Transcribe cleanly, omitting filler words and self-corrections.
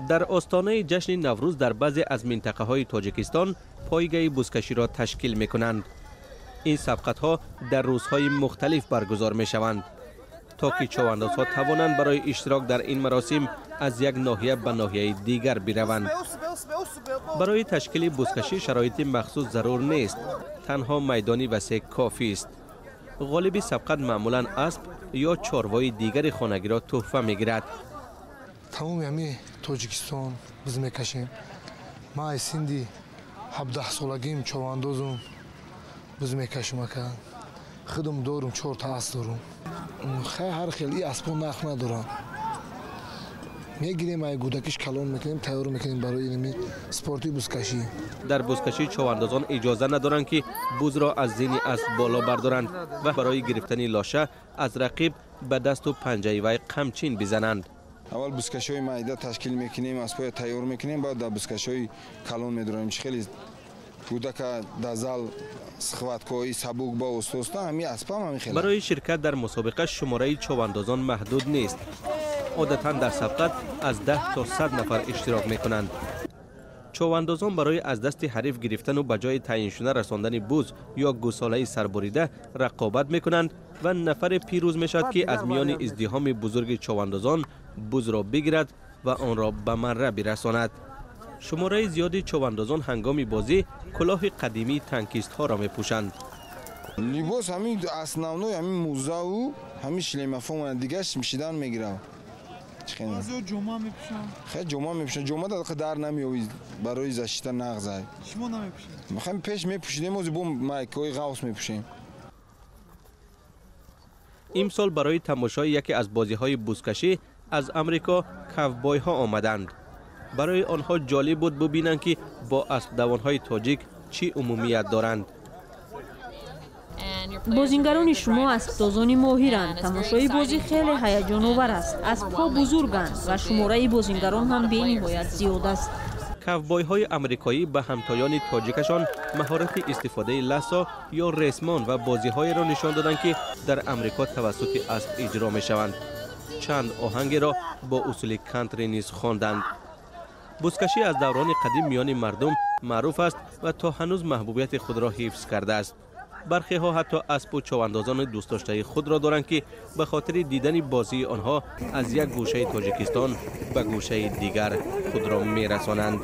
در آستانه جشن نوروز در بعضی از منطقه های تاجیکستان پایگاه بزکشی را تشکیل می کنند. این سبقت ها در روزهای مختلف برگزار می شوند تا که چواندازها توانند برای اشتراک در این مراسم از یک ناحیه به ناحیه دیگر بروند. برای تشکیل بزکشی شرایط مخصوص ضرور نیست، تنها میدانی وسیع کافی است. غالب سبقت معمولا اسب یا چاروای دیگر خانگی را تحفه میگیرد. تمام همه تاجیکستان بز میکشیم. ما سندی 17 سالگیم چواندازم بز میکشم کن. خودم دارم 4 تا اسب دارم. هر خیلی اسبا نخ ندارم. میگیریم ای گودکش کلان میکنیم تیار میکنیم برای این سپورتی بزکشی. در بزکشی چواندازان اجازه ندارند که بز را از زین اسب بالا بردارند و برای گرفتن لاشه از رقیب به دست و پنجه وی قمچین بزنند. اول بزکشی میده تشکیل میکنیم، اسبای تیار میکنیم، بعد در بزکشی کلان میداریم. خیلی گودک دزل سخوتکوی سبوک با استوستا همین اسبا هم خیلی. برای شرکت در مسابقه شماره چواندازان محدود نیست. عادتاً در سبقت از 10 تا 100 نفر اشتراک میکنند. چواندازان برای از دست حریف گرفتن و به جای تعیین شده رساندن بز یا گوساله سربریده رقابت میکنند و نفر پیروز میشد که از میان ازدحام بزرگ چواندازان بز را بگیرد و آن را به مره برساند. شماره زیادی چواندازان هنگام بازی کلاه قدیمی تانکیست ها را میپوشند. لباس همین اسنونوی همین موزه و همین شلیمفون دیگه میشیدن میگیرن. بعضی جمعه میپوشن. خیلی جمعه میپوشن. جمعه در نمیوید برای زشتن نغزه. شما نمیپوشید؟ میخوایم پیش میپوشیدیم از بوم مایکای غوث میپوشیم. امسال برای تماشای یکی از بازی‌های بزکشی از امریکا کاوبوی ها آمدند. برای آنها جالب بود ببینند که با اسب دوان‌های تاجیک چی عمومیت دارند. بازیگران شما اسب‌دوزان ماهرند. تماشای بازی خیلی هیجان آور است. اسب‌ها بزرگند و شماره بازیگران هم بی‌نهایت زیاد است. کاوبوی های امریکایی به همتایان تاجیکشان مهارت استفاده لثه یا ریسمان و بازی‌های را نشان دادند که در امریکا توسط اسب اجرا می‌شوند. چند آهنگ را با اصول کانتری نیز خواندند. بزکشی از دوران قدیم میان مردم معروف است و تا هنوز محبوبیت خود را حفظ کرده است. برخی ها حتی اسب و چواندازان دوست داشته خود را دارند که به خاطر دیدن بازی آنها از یک گوشه تاجیکستان به گوشه دیگر خود را میرسانند.